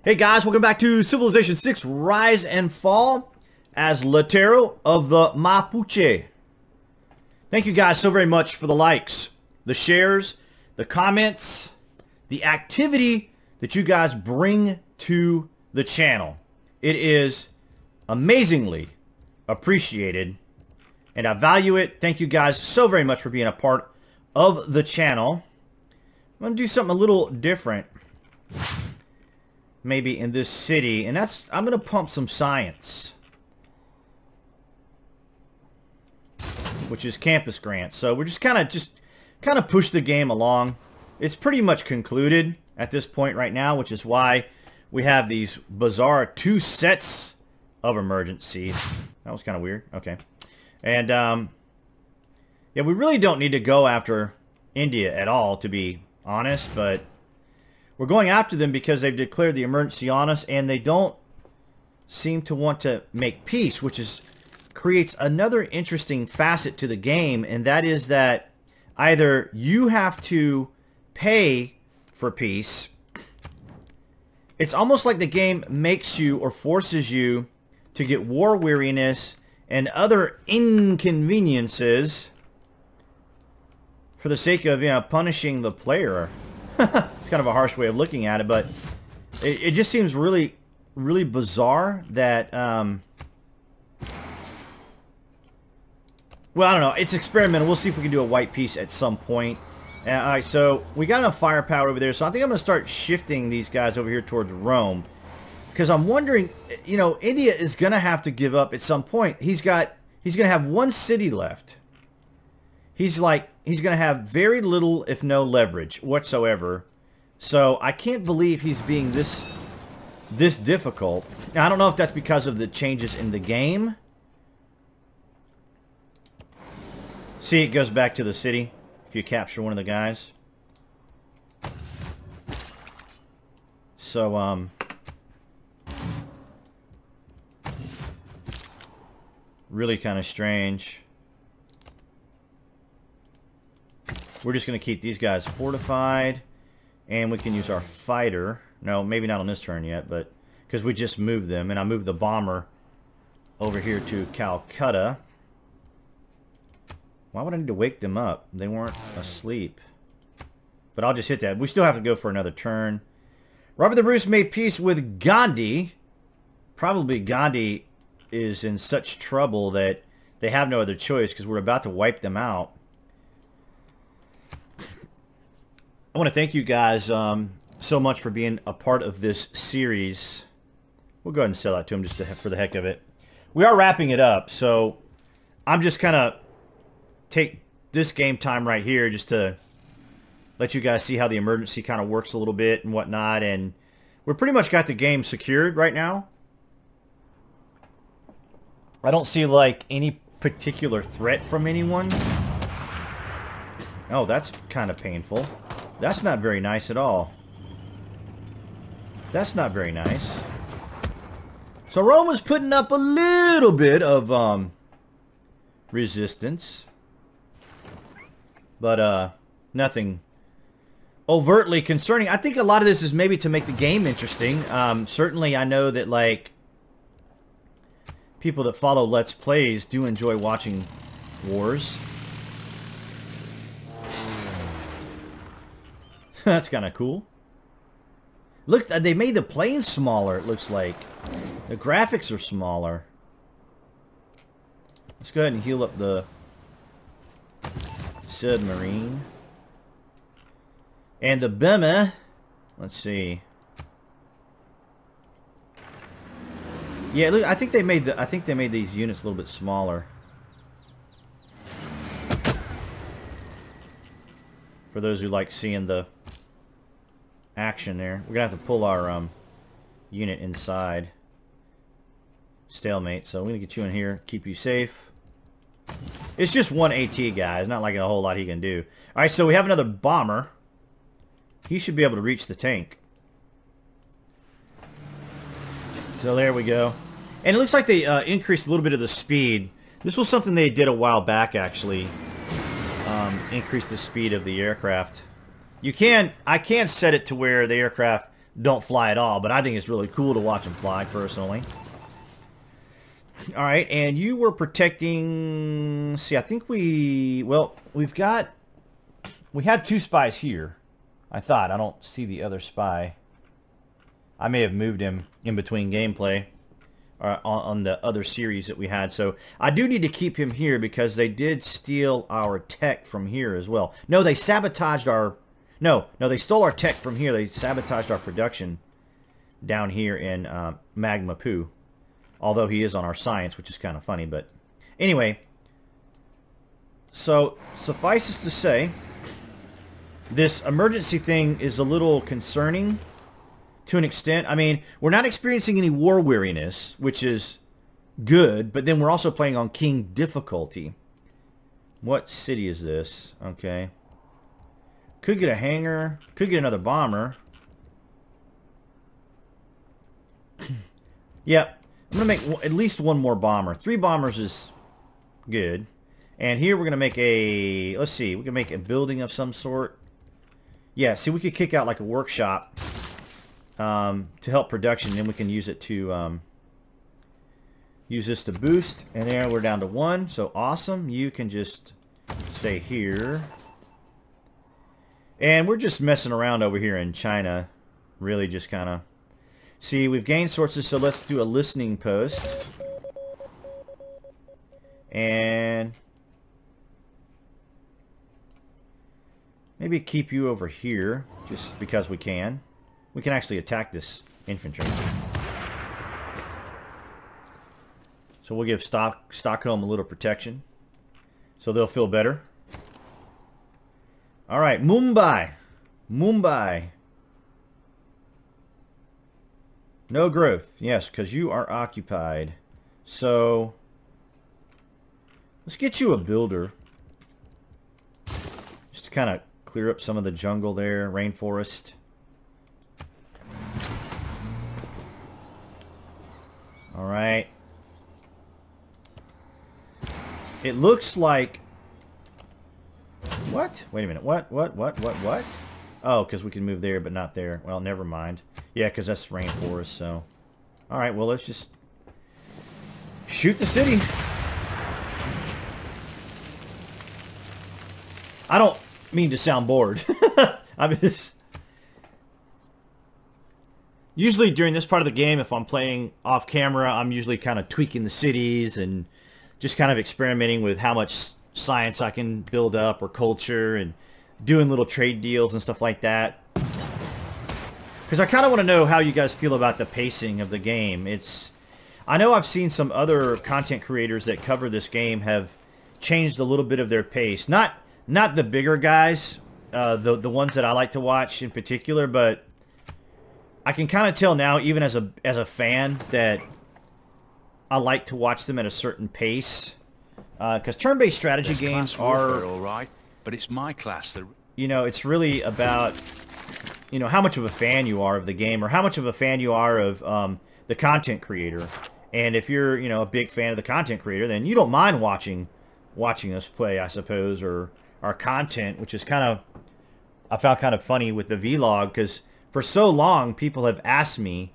Hey guys, welcome back to Civilization 6 Rise and Fall as Lautaro of the Mapuche. Thank you guys so very much for the likes, the shares, the comments, the activity that you guys bring to the channel. It is amazingly appreciated and I value it. Thank you guys so very much for being a part of the channel. I'm going to do something a little different. Maybe in this city, and that's, I'm going to pump some science, which is campus grants. So we're just kind of push the game along. It's pretty much concluded at this point right now, which is why we have these bizarre 2 sets of emergencies. That was kind of weird. Okay. And yeah, we really don't need to go after India at all, to be honest, but we're going after them because they've declared the emergency on us, and they don't seem to want to make peace, which creates another interesting facet to the game, and that is that either you have to pay for peace. It's almost like the game makes you or forces you to get war weariness and other inconveniences for the sake of, you know, punishing the player. It's kind of a harsh way of looking at it, but it just seems really, really bizarre that, well, I don't know. It's experimental. We'll see if we can do a white piece at some point. Alright, so we got enough firepower over there, so I think I'm going to start shifting these guys over here towards Rome. Because I'm wondering, you know, India is going to have to give up at some point. He's going to have 1 city left. He's going to have very little, if no leverage whatsoever. So I can't believe he's being this difficult. Now, I don't know if that's because of the changes in the game. See, it goes back to the city if you capture one of the guys. So, really kind of strange. We're just going to keep these guys fortified, and we can use our fighter. No, maybe not on this turn yet, but because we just moved them, and I moved the bomber over here to Calcutta. Why would I need to wake them up? They weren't asleep. But I'll just hit that. We still have to go for another turn. Robert the Bruce made peace with Gandhi. Probably Gandhi is in such trouble that they have no other choice because we're about to wipe them out. I want to thank you guys so much for being a part of this series. We'll go ahead and sell that to them just for the heck of it. We are wrapping it up, so I'm just kind of take this game time right here just to let you guys see how the emergency kind of works a little bit and whatnot. And we're pretty much got the game secured right now. I don't see like any particular threat from anyone. Oh, that's kind of painful. That's not very nice at all. That's not very nice. So Rome was putting up a little bit of resistance. But nothing overtly concerning. I think a lot of this is maybe to make the game interesting. Certainly I know that like people that follow Let's Plays do enjoy watching wars. That's kind of cool. Look, they made the plane smaller, it looks like. The graphics are smaller. Let's go ahead and heal up the submarine. And the Bema. Let's see. Yeah, look, I think they made these units a little bit smaller. For those who like seeing the action there. We're going to have to pull our unit inside. Stalemate. So we're going to get you in here. Keep you safe. It's just 1 AT, guys. Not like a whole lot he can do. Alright, so we have another bomber. He should be able to reach the tank. So there we go. And it looks like they increased a little bit of the speed. This was something they did a while back, actually. Increase the speed of the aircraft. I can set it to where the aircraft don't fly at all, but I think it's really cool to watch them fly, personally. All right, and you were protecting... See, I think well, we had 2 spies here. I thought. I don't see the other spy. I may have moved him in between gameplay on the other series that we had. So I do need to keep him here because they did steal our tech from here as well. No, they sabotaged our... No, they stole our tech from here. They sabotaged our production down here in Magma Poo. Although he is on our science, which is kind of funny. But anyway, so suffices to say, this emergency thing is a little concerning to an extent. I mean, we're not experiencing any war weariness, which is good, but then we're also playing on King difficulty. What city is this? Okay. Could get a hangar. Could get another bomber. Yep. I'm going to make at least 1 more bomber. 3 bombers is good. And here we're going to make a... Let's see. We can make a building of some sort. Yeah, see, we could kick out like a workshop to help production. And then we can use it to... use this to boost. And there we're down to 1. So awesome. You can just stay here. And we're just messing around over here in China. Really just kind of... See, we've gained sources, so let's do a listening post. And... maybe keep you over here, just because we can. We can actually attack this infantry. So we'll give Stockholm a little protection. So they'll feel better. Alright, Mumbai. Mumbai. No growth. Yes, because you are occupied. So, let's get you a builder. Just to kind of clear up some of the jungle there, rainforest. Alright. It looks like... What? Wait a minute. What? Oh, because we can move there, but not there. Well, never mind. Yeah, because that's rainforest, so... Alright, well, let's just... shoot the city! I don't mean to sound bored. I'm just... Usually during this part of the game, if I'm playing off camera, I'm usually kind of tweaking the cities and just kind of experimenting with how much science I can build up or culture and doing little trade deals and stuff like that. Because I kind of want to know how you guys feel about the pacing of the game. I know I've seen some other content creators that cover this game have changed a little bit of their pace. Not the bigger guys, the ones that I like to watch in particular, but I can kind of tell now, even as a fan, that I like to watch them at a certain pace. Because turn-based strategy games are all right, but it's my class that... You know, it's really about, you know, how much of a fan you are of the game, or how much of a fan you are of the content creator. And if you're, you know, a big fan of the content creator, then you don't mind watching us play, I suppose, or our content, which is kind of, I found kind of funny with the vlog, because for so long people have asked me,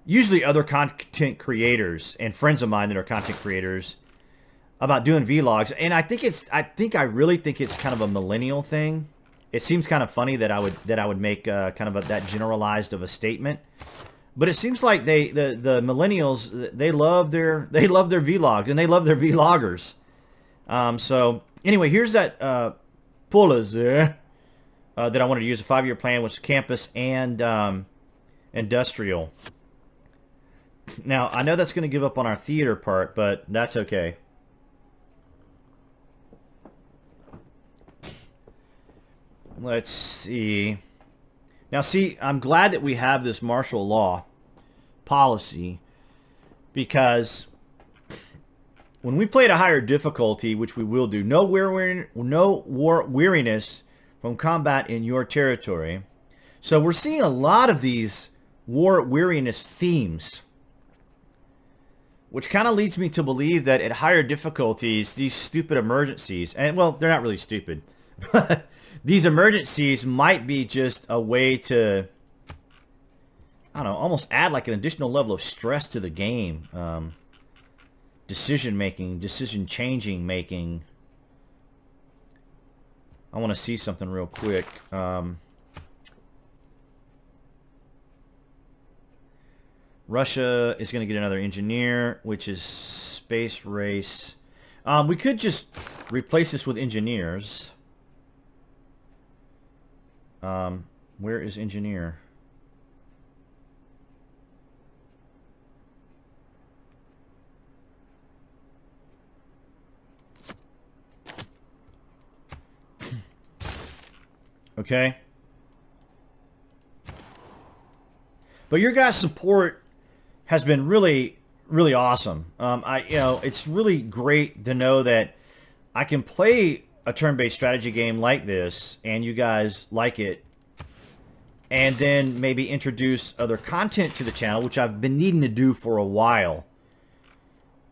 usually other content creators and friends of mine that are content creators, about doing vlogs, and I really think it's kind of a millennial thing. It seems kind of funny that I would make kind of that generalized of a statement, but it seems like the millennials, they love their vlogs and they love their vloggers. So anyway, here's that pullers there that I wanted to use. A 5-year plan, which is campus and industrial. Now I know that's going to give up on our theater part, but that's okay. Let's see. Now, see, I'm glad that we have this martial law policy, because when we play at a higher difficulty, which we will do, no war weariness from combat in your territory. So we're seeing a lot of these war weariness themes, which kind of leads me to believe that at higher difficulties, these stupid emergencies, and well, they're not really stupid, but these emergencies might be just a way to I don't know, almost add like an additional level of stress to the game. Decision making, decision changing making. I want to see something real quick. Russia is going to get another engineer, which is space race. We could just replace this with engineers. Where is engineer? Okay. But your guys' support has been really, really awesome. You know, it's really great to know that I can play a turn-based strategy game like this, and you guys like it, and then maybe introduce other content to the channel, which I've been needing to do for a while.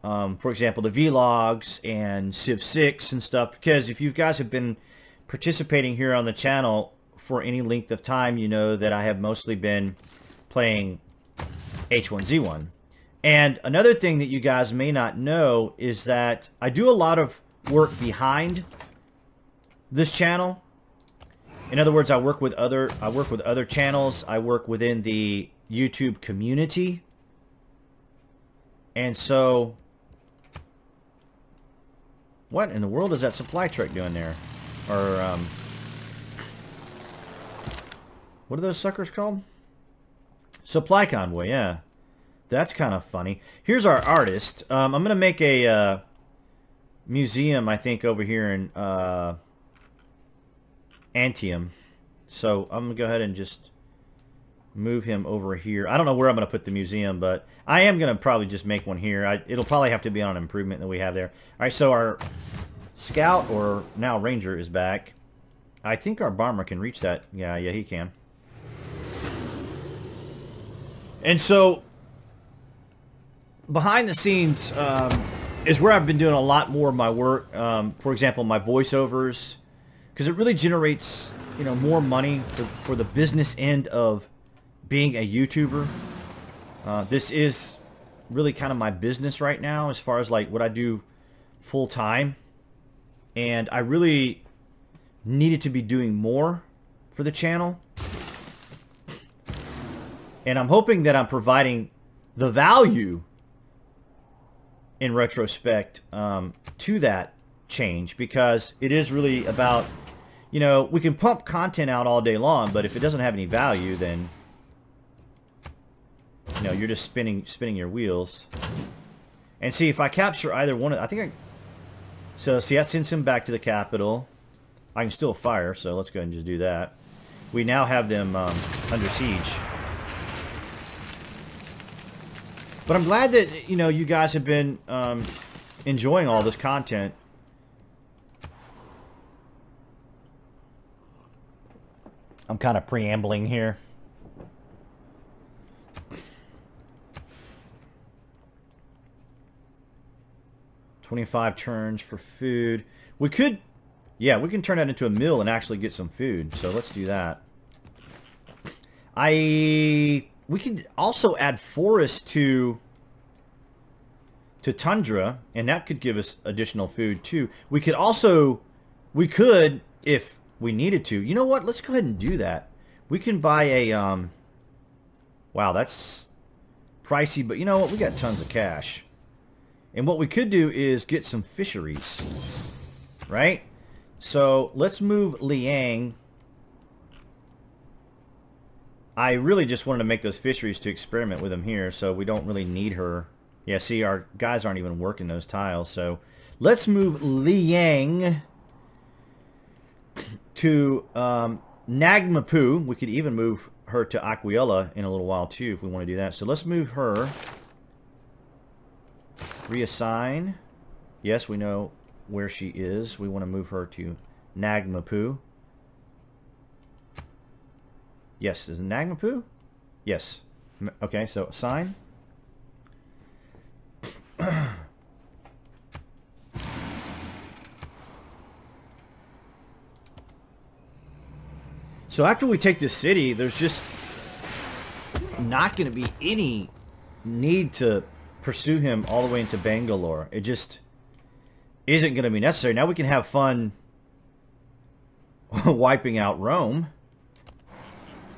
For example, the vlogs and Civ 6 and stuff, because if you guys have been participating here on the channel for any length of time, you know that I have mostly been playing H1Z1. And another thing that you guys may not know is that I do a lot of work behind this channel. In other words, I work with other channels. I work within the YouTube community. And so what in the world is that supply truck doing there? Or what are those suckers called? Supply convoy, yeah. That's kind of funny. Here's our artist. I'm going to make a museum, I think, over here in Antium. So I'm going to go ahead and just move him over here. I don't know where I'm going to put the museum, but I am going to probably just make one here. It'll probably have to be on an improvement that we have there. All right, so our scout, or now ranger, is back. I think our bomber can reach that. Yeah, he can. And so behind the scenes is where I've been doing a lot more of my work. For example, my voiceovers, because it really generates, you know, more money for the business end of being a YouTuber. This is really kind of my business right now, as far as like what I do full time, and I really needed to be doing more for the channel. And I'm hoping that I'm providing the value in retrospect to that change, because it is really about, you know, we can pump content out all day long, but if it doesn't have any value, then, you know, you're just spinning your wheels. And see, if I capture either one of, so see, that sends him back to the capital. I can still fire, so let's go ahead and just do that. We now have them under siege. But I'm glad that, you know, you guys have been enjoying all this content. I'm kind of preambling here. $25 turns for food. We could, yeah, we can turn that into a mill and actually get some food. So let's do that. We could also add forest to tundra, and that could give us additional food too. We could, if we needed to. You know what? Let's go ahead and do that. We can buy a, wow, that's pricey, but you know what? We got tons of cash. And what we could do is get some fisheries, right? So let's move Liang. I really just wanted to make those fisheries to experiment with them here, so we don't really need her. Yeah, see, our guys aren't even working those tiles, so let's move Liang to Nagmapu. We could even move her to Aquila in a little while, too, if we want to do that. So let's move her. Reassign. Yes, we know where she is. We want to move her to Nagmapu. Yes, is it Nagmapu? Yes. Okay, so assign. So after we take this city, there's just not going to be any need to pursue him all the way into Bangalore. It just isn't going to be necessary. Now we can have fun wiping out Rome,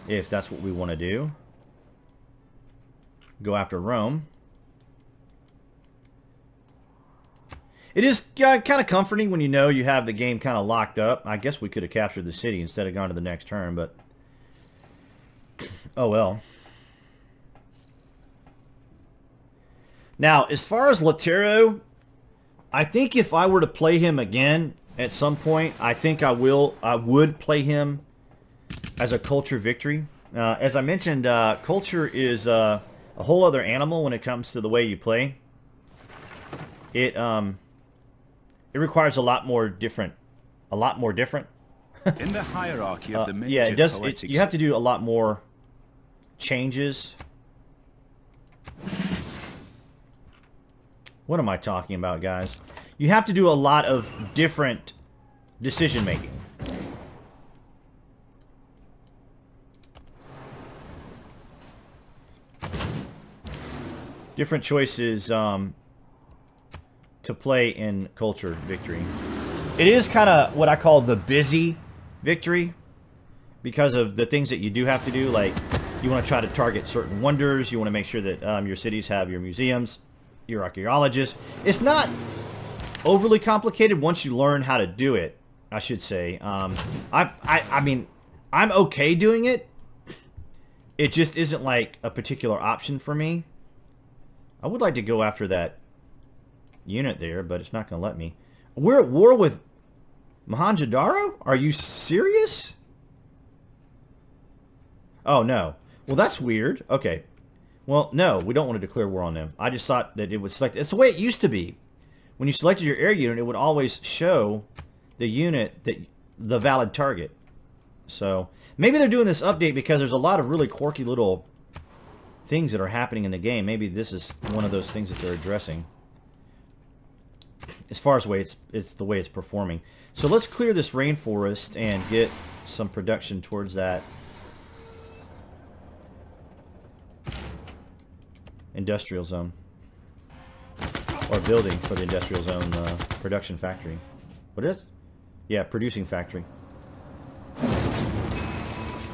if that's what we want to do. Go after Rome. It is kind of comforting when you know you have the game kind of locked up. I guess we could have captured the city instead of gone to the next turn, but oh well. Now, as far as Lautaro, I think if I were to play him again at some point, I think I would play him as a culture victory. As I mentioned, culture is a whole other animal when it comes to the way you play. It requires a lot more different. In the hierarchy of the major yeah, it does. poetic You have to do a lot more changes. What am I talking about, guys? You have to do a lot of different decision making. Different choices to play in culture victory. It is kind of what I call the busy victory because of the things that you do have to do. Like, you want to try to target certain wonders. You want to make sure that your cities have your museums, your archaeologists. It's not overly complicated once you learn how to do it, I should say. I mean, I'm okay doing it. It just isn't like a particular option for me. I would like to go after that unit there, but it's not going to let me. We're at war with Mohenjo-Daro? Are you serious? Oh, no. Well, that's weird. Okay. Well, no, we don't want to declare war on them. I just thought that it would select... It's the way it used to be. When you selected your air unit, it would always show the unit, the valid target. So, maybe they're doing this update because there's a lot of really quirky little things that are happening in the game. Maybe this is one of those things that they're addressing. As far as the way it's the way it's performing. So let's clear this rainforest and get some production towards that industrial zone. Or building for the industrial zone production factory. What is it? Yeah, producing factory.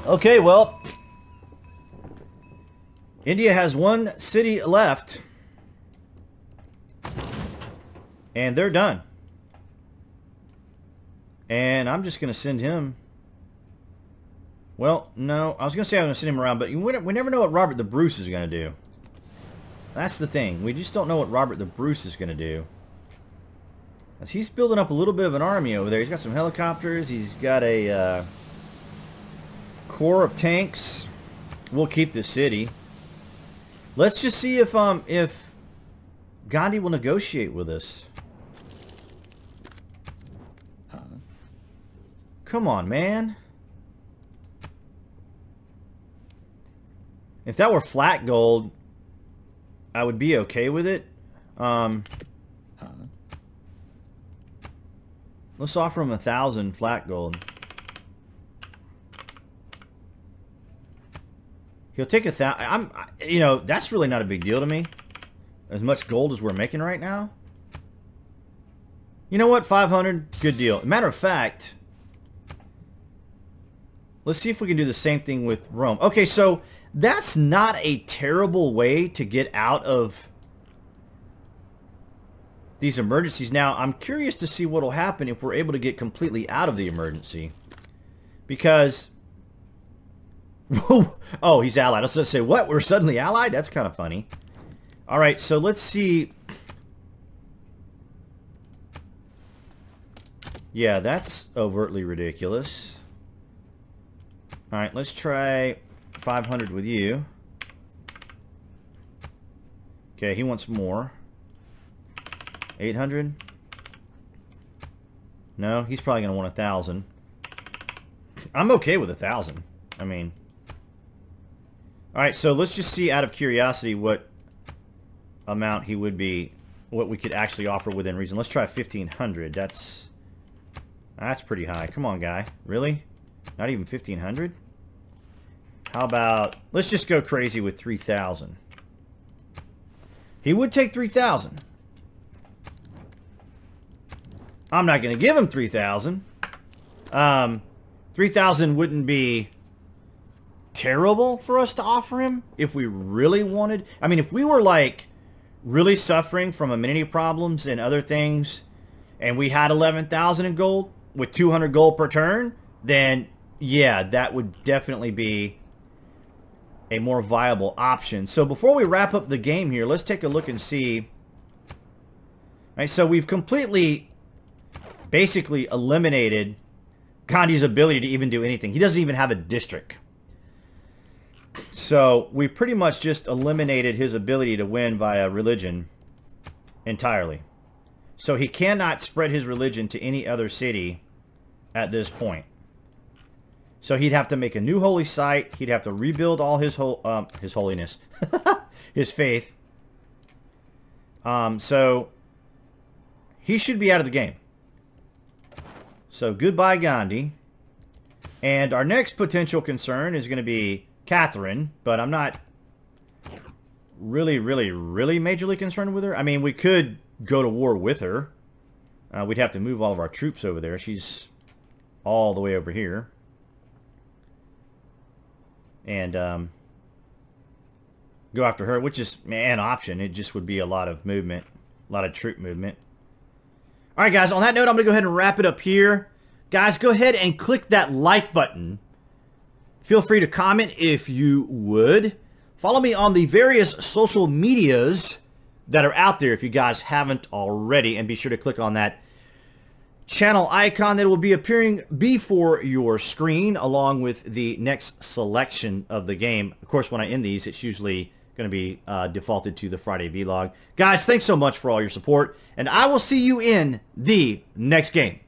Okay, well, India has one city left. And they're done. And I'm just going to send him... Well, no. I was going to say I was going to send him around, but we never know what Robert the Bruce is going to do. That's the thing. We just don't know what Robert the Bruce is going to do. As he's building up a little bit of an army over there. He's got some helicopters. He's got a corps of tanks. We'll keep the city. Let's just see if Gandhi will negotiate with us. Come on, man. If that were flat gold, I would be okay with it. Let's offer him 1,000 flat gold. He'll take 1,000. You know, that's really not a big deal to me. As much gold as we're making right now. You know what? 500, good deal. Matter of fact, let's see if we can do the same thing with Rome. Okay, so that's not a terrible way to get out of these emergencies. Now, I'm curious to see what will happen if we're able to get completely out of the emergency. Because... oh, he's allied. I was going to say, what? We're suddenly allied? That's kind of funny. Alright, so let's see. Yeah, that's overtly ridiculous. Alright, let's try 500 with you. Okay, he wants more. 800? No, he's probably going to want 1,000. I'm okay with 1,000. I mean... Alright, so let's just see out of curiosity what amount he would be, what we could actually offer within reason. Let's try 1,500. That's pretty high. Come on, guy. Really? Not even 1,500? How about, let's just go crazy with 3,000. He would take 3,000. I'm not going to give him 3,000. 3,000 wouldn't be terrible for us to offer him if we really wanted. I mean, if we were like really suffering from amenity problems and other things, and we had 11,000 in gold with 200 gold per turn, then yeah, that would definitely be a more viable option. So before we wrap up the game here, let's take a look and see. All right, so we've completely, basically eliminated Gandhi's ability to even do anything. He doesn't even have a district. So we pretty much just eliminated his ability to win via religion entirely. So he cannot spread his religion to any other city at this point. So he'd have to make a new holy site. He'd have to rebuild all his holiness, his faith. So he should be out of the game. So goodbye, Gandhi. And our next potential concern is going to be Catherine, but I'm not really majorly concerned with her. I mean, we could go to war with her. We'd have to move all of our troops over there. She's all the way over here. And go after her, which is an option. It just would be a lot of movement, a lot of troop movement. All right, guys, on that note, I'm going to go ahead and wrap it up here. Guys, go ahead and click that like button. Feel free to comment if you would. Follow me on the various social medias that are out there if you guys haven't already. And be sure to click on that channel icon that will be appearing before your screen along with the next selection of the game. Of course, when I end these, it's usually going to be defaulted to the Friday vlog. Guys, thanks so much for all your support, and I will see you in the next game.